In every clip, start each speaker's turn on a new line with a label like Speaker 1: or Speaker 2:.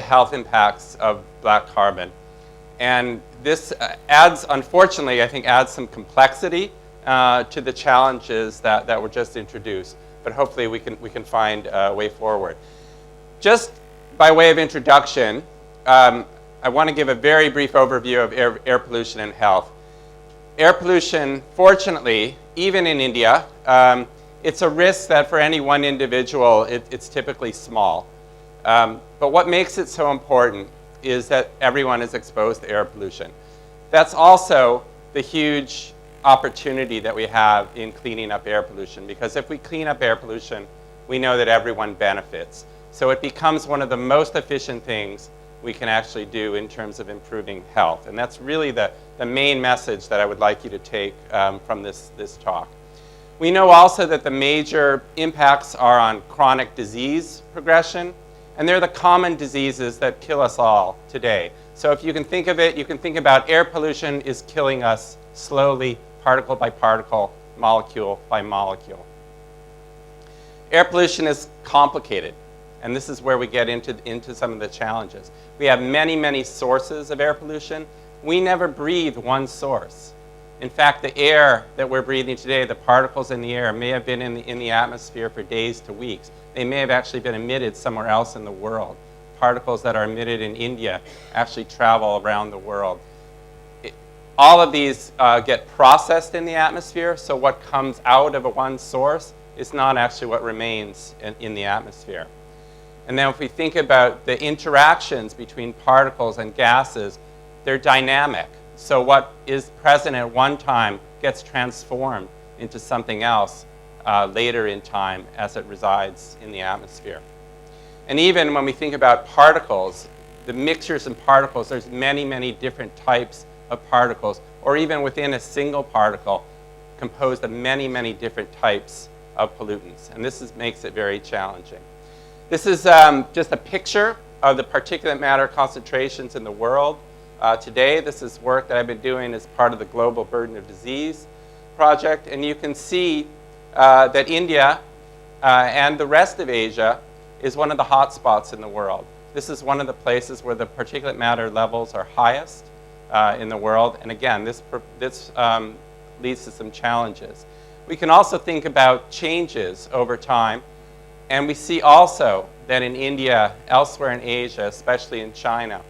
Speaker 1: health impacts of black carbon. And this adds, unfortunately, I think adds some complexity to the challenges that were just introduced. But hopefully we can find a way forward. Just by way of introduction, I want to give a very brief overview of air pollution and health. Air pollution, fortunately, even in India, it's a risk that for any one individual, it's typically small. But what makes it so important is that everyone is exposed to air pollution. That's also the huge opportunity that we have in cleaning up air pollution, because if we clean up air pollution, we know that everyone benefits. So it becomes one of the most efficient things we can actually do in terms of improving health. And that's really the main message that I would like you to take from this talk. We know also that the major impacts are on chronic disease progression, and they're the common diseases that kill us all today. So if you can think of it, you can think about air pollution is killing us slowly, particle by particle, molecule by molecule. Air pollution is complicated, and this is where we get into some of the challenges. We have many, many sources of air pollution. We never breathe one source. In fact, the air that we're breathing today, the particles in the air, may have been in the atmosphere for days to weeks. They may have actually been emitted somewhere else in the world. Particles that are emitted in India actually travel around the world. All of these get processed in the atmosphere, so what comes out of one source is not actually what remains in the atmosphere. And then if we think about the interactions between particles and gases, they're dynamic. So what is present at one time gets transformed into something else later in time as it resides in the atmosphere. And even when we think about particles, the mixtures in particles, there's many, many different types of particles, or even within a single particle, composed of many, many different types of pollutants. And this makes it very challenging. This is just a picture of the particulate matter concentrations in the world. Today, this is work that I've been doing as part of the Global Burden of Disease project. And you can see that India and the rest of Asia is one of the hot spots in the world. This is one of the places where the particulate matter levels are highest in the world. And again, this leads to some challenges. We can also think about changes over time. And we see also that in India, elsewhere in Asia, especially in China,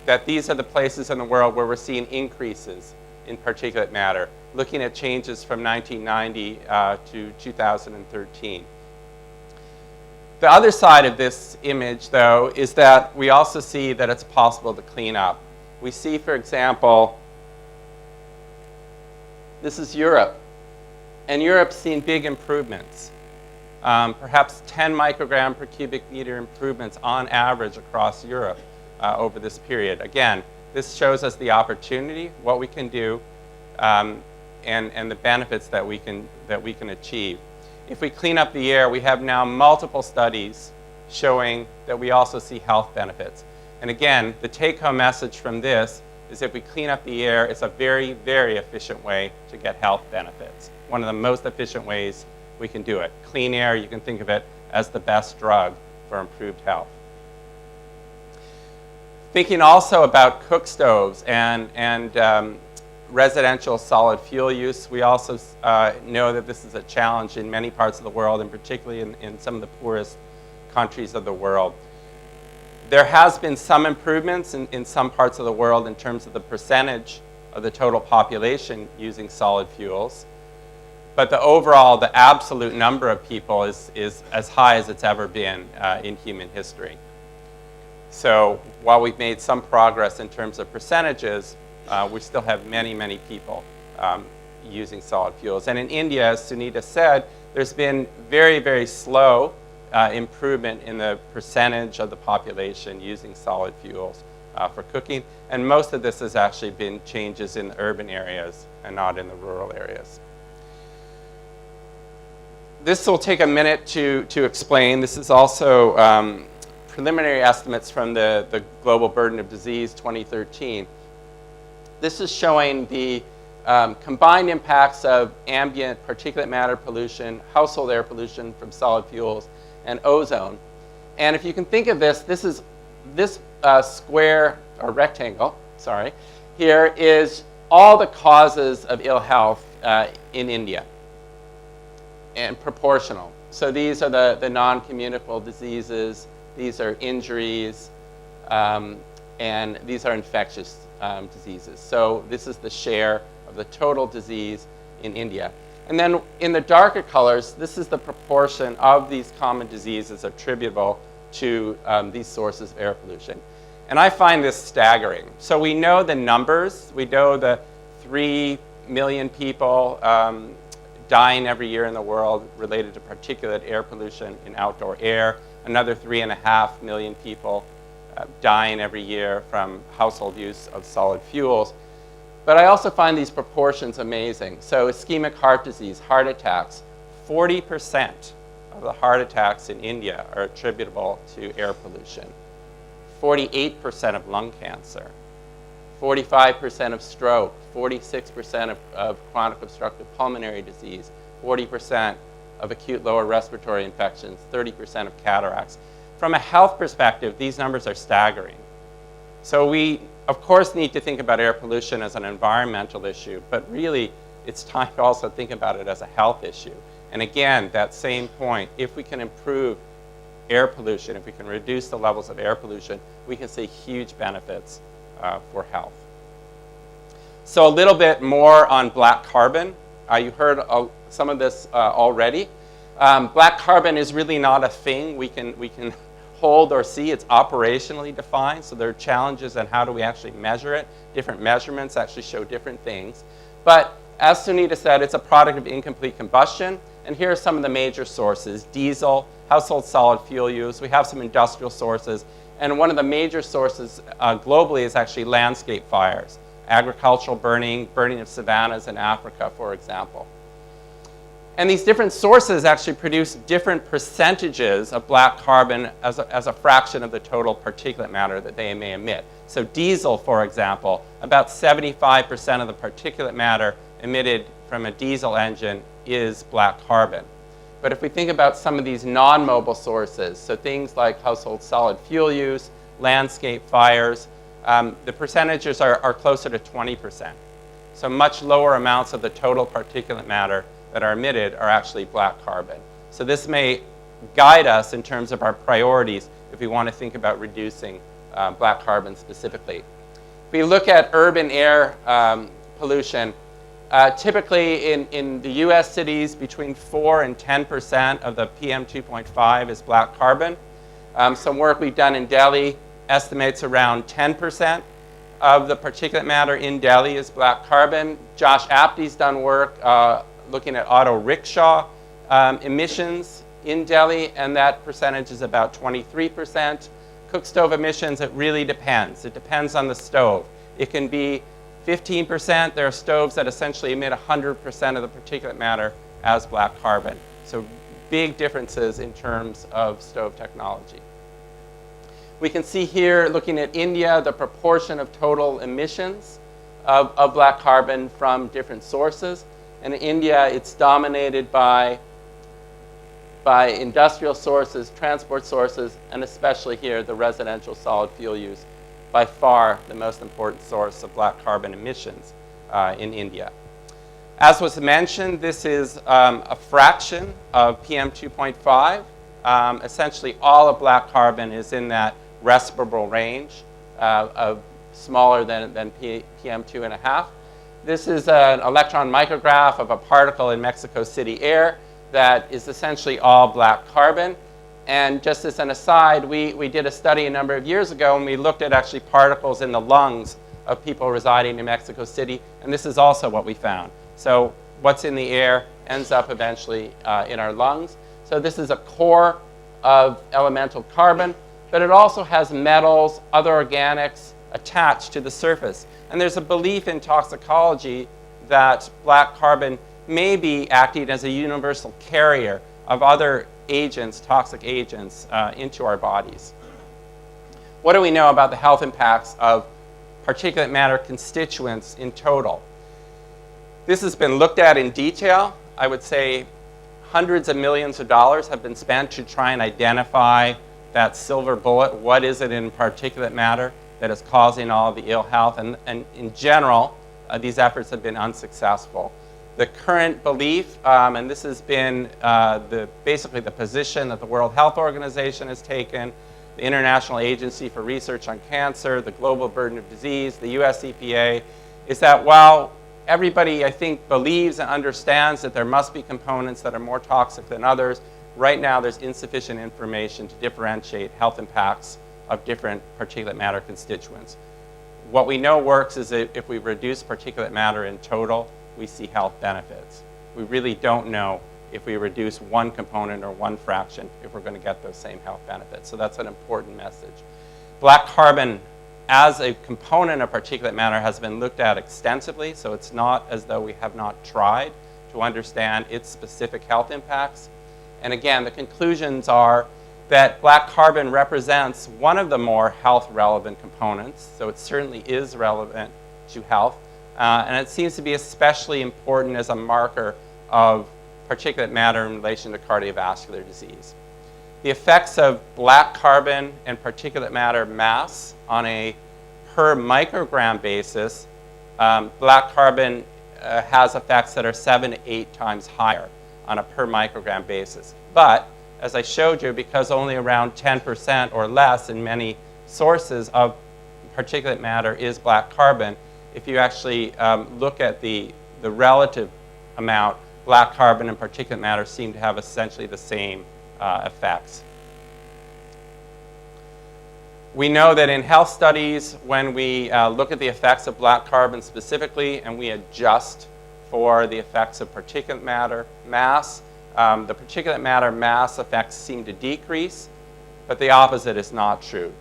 Speaker 1: that these are the places in the world where we're seeing increases in particulate matter, looking at changes from 1990 to 2013. The other side of this image, though, is that we also see that it's possible to clean up. We see, for example, this is Europe. And Europe's seen big improvements. Perhaps 10 microgram per cubic meter improvements on average across Europe over this period. Again, this shows us the opportunity, what we can do, and the benefits that we can achieve. If we clean up the air, we have now multiple studies showing that we also see health benefits. And again, the take-home message from this is if we clean up the air, it's a very, very efficient way to get health benefits. One of the most efficient ways we can do it. Clean air, you can think of it as the best drug for improved health. Thinking also about cook stoves and residential solid fuel use, we also know that this is a challenge in many parts of the world, and particularly in some of the poorest countries of the world. There has been some improvements in some parts of the world in terms of the percentage of the total population using solid fuels. But the overall, the absolute number of people is as high as it's ever been in human history. So while we've made some progress in terms of percentages, we still have many, many people using solid fuels. And in India, as Sunita said, there's been very, very slow improvement in the percentage of the population using solid fuels for cooking. And most of this has actually been changes in the urban areas and not in the rural areas. This will take a minute to explain. This is also preliminary estimates from the Global Burden of Disease 2013. This is showing the combined impacts of ambient particulate matter pollution, household air pollution from solid fuels, and ozone. And if you can think of this, this is this square, or rectangle, sorry, here is all the causes of ill health in India, and proportional. So these are the non-communicable diseases, these are injuries, and these are infectious diseases. So this is the share of the total disease in India. And then in the darker colors, this is the proportion of these common diseases attributable to these sources of air pollution. And I find this staggering. So we know the numbers. We know the 3 million people dying every year in the world related to particulate air pollution in outdoor air. Another 3.5 million people dying every year from household use of solid fuels. But I also find these proportions amazing. So ischemic heart disease, heart attacks, 40% of the heart attacks in India are attributable to air pollution. 48% of lung cancer, 45% of stroke, 46% of chronic obstructive pulmonary disease, 40% of acute lower respiratory infections, 30% of cataracts. From a health perspective, these numbers are staggering. So we, of course, need to think about air pollution as an environmental issue, but really it's time to also think about it as a health issue. And again, that same point, if we can improve air pollution, if we can reduce the levels of air pollution, we can see huge benefits for health. So a little bit more on black carbon. You heard some of this already. Black carbon is really not a thing we can hold or see. It's operationally defined, so there are challenges on how do we actually measure it. Different measurements actually show different things. But as Sunita said, it's a product of incomplete combustion. And here are some of the major sources: diesel, household solid fuel use. We have some industrial sources. And one of the major sources globally is actually landscape fires, agricultural burning of savannas in Africa, for example. And these different sources actually produce different percentages of black carbon as a fraction of the total particulate matter that they may emit. So diesel, for example, about 75% of the particulate matter emitted from a diesel engine is black carbon. But if we think about some of these non-mobile sources, so things like household solid fuel use, landscape fires, the percentages are closer to 20%. So much lower amounts of the total particulate matter that are emitted are actually black carbon. So this may guide us in terms of our priorities if we want to think about reducing black carbon specifically. If we look at urban air pollution, typically in the US cities, between 4 and 10% of the PM 2.5 is black carbon. Some work we've done in Delhi estimates around 10% of the particulate matter in Delhi is black carbon. Josh Apte's done work looking at auto rickshaw emissions in Delhi, and that percentage is about 23%. Cook stove emissions, it really depends. It depends on the stove. It can be 15%. There are stoves that essentially emit 100% of the particulate matter as black carbon. So big differences in terms of stove technology. We can see here, looking at India, the proportion of total emissions of black carbon from different sources. And in India, it's dominated by industrial sources, transport sources, and especially here, the residential solid fuel use, by far the most important source of black carbon emissions in India. As was mentioned, this is a fraction of PM 2.5. Essentially, all of black carbon is in that respirable range of smaller than PM 2.5. This is an electron micrograph of a particle in Mexico City air that is essentially all black carbon. And just as an aside, we did a study a number of years ago, and we looked at actually particles in the lungs of people residing in Mexico City, and this is also what we found. So what's in the air ends up eventually in our lungs. So this is a core of elemental carbon, but it also has metals, other organics attached to the surface. And there's a belief in toxicology that black carbon may be acting as a universal carrier of other agents, toxic agents, into our bodies. What do we know about the health impacts of particulate matter constituents in total? This has been looked at in detail. I would say hundreds of millions of dollars have been spent to try and identify that silver bullet. What is it in particulate matter that is causing all of the ill health? And in general, these efforts have been unsuccessful. The current belief, and this has been basically the position that the World Health Organization has taken, the International Agency for Research on Cancer, the Global Burden of Disease, the US EPA, is that while everybody, I think, believes and understands that there must be components that are more toxic than others, right now there's insufficient information to differentiate health impacts of different particulate matter constituents. What we know works is that if we reduce particulate matter in total, we see health benefits. We really don't know if we reduce one component or one fraction if we're going to get those same health benefits. So that's an important message. Black carbon as a component of particulate matter has been looked at extensively, so it's not as though we have not tried to understand its specific health impacts. And again, the conclusions are that black carbon represents one of the more health-relevant components, so it certainly is relevant to health, and it seems to be especially important as a marker of particulate matter in relation to cardiovascular disease. The effects of black carbon and particulate matter mass on a per microgram basis, black carbon has effects that are 7 to 8 times higher on a per microgram basis. But as I showed you, because only around 10% or less in many sources of particulate matter is black carbon, if you actually look at the relative amount, black carbon and particulate matter seem to have essentially the same effects. We know that in health studies, when we look at the effects of black carbon specifically and we adjust for the effects of particulate matter mass, the particulate matter mass effects seem to decrease, but the opposite is not true.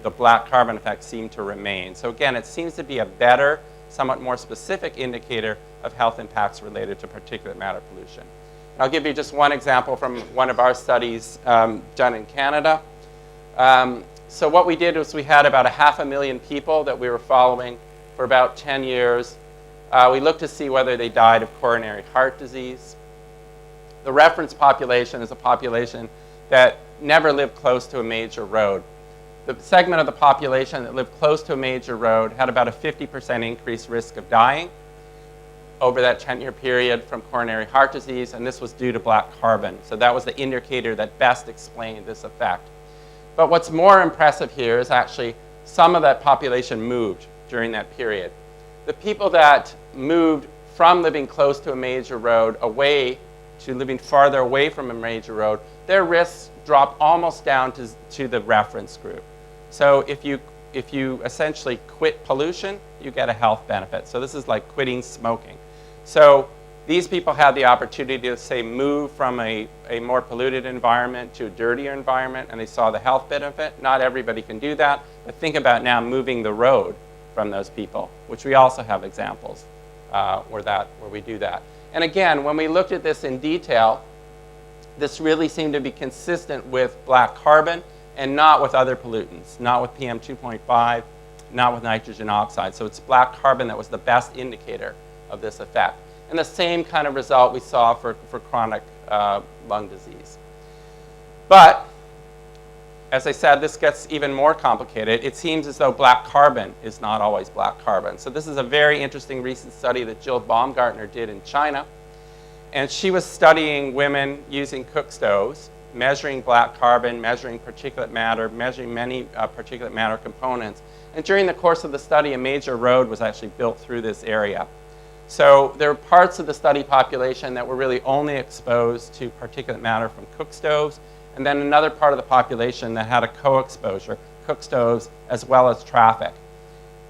Speaker 1: The black carbon effects seem to remain. So again, it seems to be a better, somewhat more specific indicator of health impacts related to particulate matter pollution. I'll give you just one example from one of our studies done in Canada. So what we did was we had about 500,000 people that we were following for about 10 years. We looked to see whether they died of coronary heart disease. The reference population is a population that never lived close to a major road. The segment of the population that lived close to a major road had about a 50% increased risk of dying over that 10-year period from coronary heart disease, and this was due to black carbon. So that was the indicator that best explained this effect. But what's more impressive here is actually some of that population moved during that period. The people that moved from living close to a major road away to living farther away from a major road, their risks dropped almost down to the reference group. So if you essentially quit pollution, you get a health benefit. So this is like quitting smoking. So these people had the opportunity to, say, move from a more polluted environment to a dirtier environment, and they saw the health benefit. Not everybody can do that, but think about now moving the road from those people, which we also have examples where we do that. And again, when we looked at this in detail, this really seemed to be consistent with black carbon and not with other pollutants, not with PM 2.5, not with nitrogen oxide. So it's black carbon that was the best indicator of this effect. And the same kind of result we saw for chronic lung disease. But, as I said, this gets even more complicated. It seems as though black carbon is not always black carbon. So this is a very interesting recent study that Jill Baumgartner did in China. And she was studying women using cook stoves, measuring black carbon, measuring particulate matter, measuring many particulate matter components. And during the course of the study, a major road was actually built through this area. So there were parts of the study population that were really only exposed to particulate matter from cook stoves, and then another part of the population that had a co-exposure, cook stoves as well as traffic.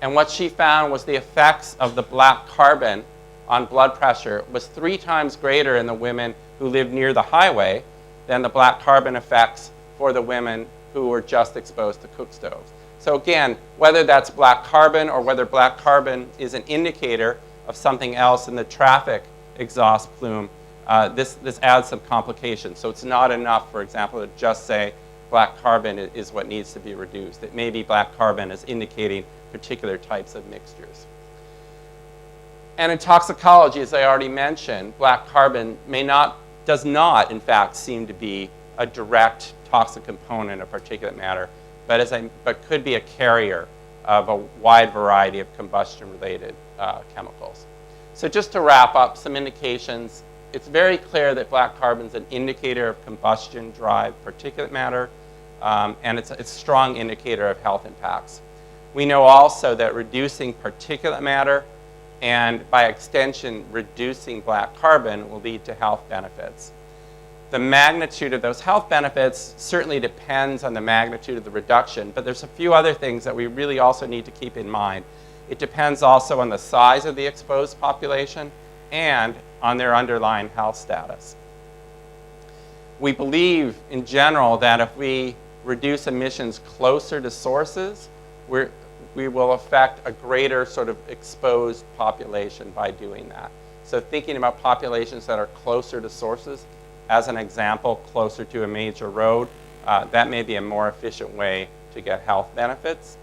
Speaker 1: And what she found was the effects of the black carbon on blood pressure was 3 times greater in the women who lived near the highway than the black carbon effects for the women who were just exposed to cook stoves. So again, whether that's black carbon or whether black carbon is an indicator of something else in the traffic exhaust plume, this adds some complications. So it's not enough, for example, to just say black carbon is what needs to be reduced. It may be black carbon is indicating particular types of mixtures. And in toxicology, as I already mentioned, black carbon does not, in fact, seem to be a direct toxic component of particulate matter, but could be a carrier of a wide variety of combustion-related chemicals. So just to wrap up, some indications. It's very clear that black carbon is an indicator of combustion-derived particulate matter, and it's a strong indicator of health impacts. We know also that reducing particulate matter and, by extension, reducing black carbon will lead to health benefits. The magnitude of those health benefits certainly depends on the magnitude of the reduction, but there's a few other things that we really also need to keep in mind. It depends also on the size of the exposed population and on their underlying health status. We believe, in general, that if we reduce emissions closer to sources, we will affect a greater sort of exposed population by doing that. So thinking about populations that are closer to sources, as an example, closer to a major road, that may be a more efficient way to get health benefits.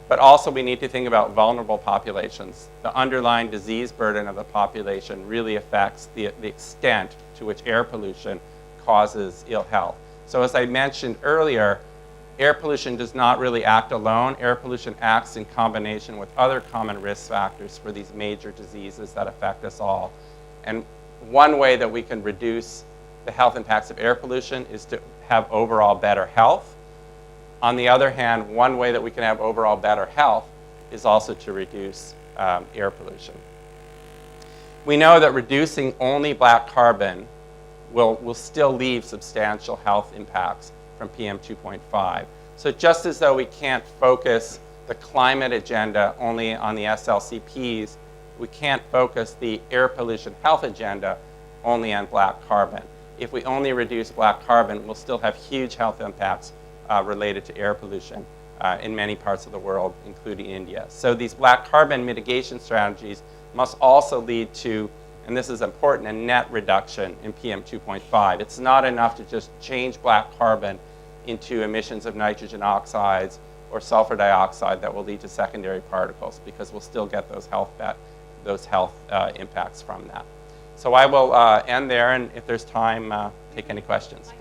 Speaker 1: But also we need to think about vulnerable populations. The underlying disease burden of the population really affects the extent to which air pollution causes ill health. So as I mentioned earlier, air pollution does not really act alone. Air pollution acts in combination with other common risk factors for these major diseases that affect us all. And one way that we can reduce the health impacts of air pollution is to have overall better health. On the other hand, one way that we can have overall better health is also to reduce air pollution. We know that reducing only black carbon will still leave substantial health impacts from PM2.5. So just as though we can't focus the climate agenda only on the SLCPs, we can't focus the air pollution health agenda only on black carbon. If we only reduce black carbon, we'll still have huge health impacts related to air pollution in many parts of the world, including India. So these black carbon mitigation strategies must also lead to, and this is important, a net reduction in PM2.5. It's not enough to just change black carbon into emissions of nitrogen oxides or sulfur dioxide that will lead to secondary particles, because we'll still get those health impacts from that. So I will end there, and if there's time, take any questions.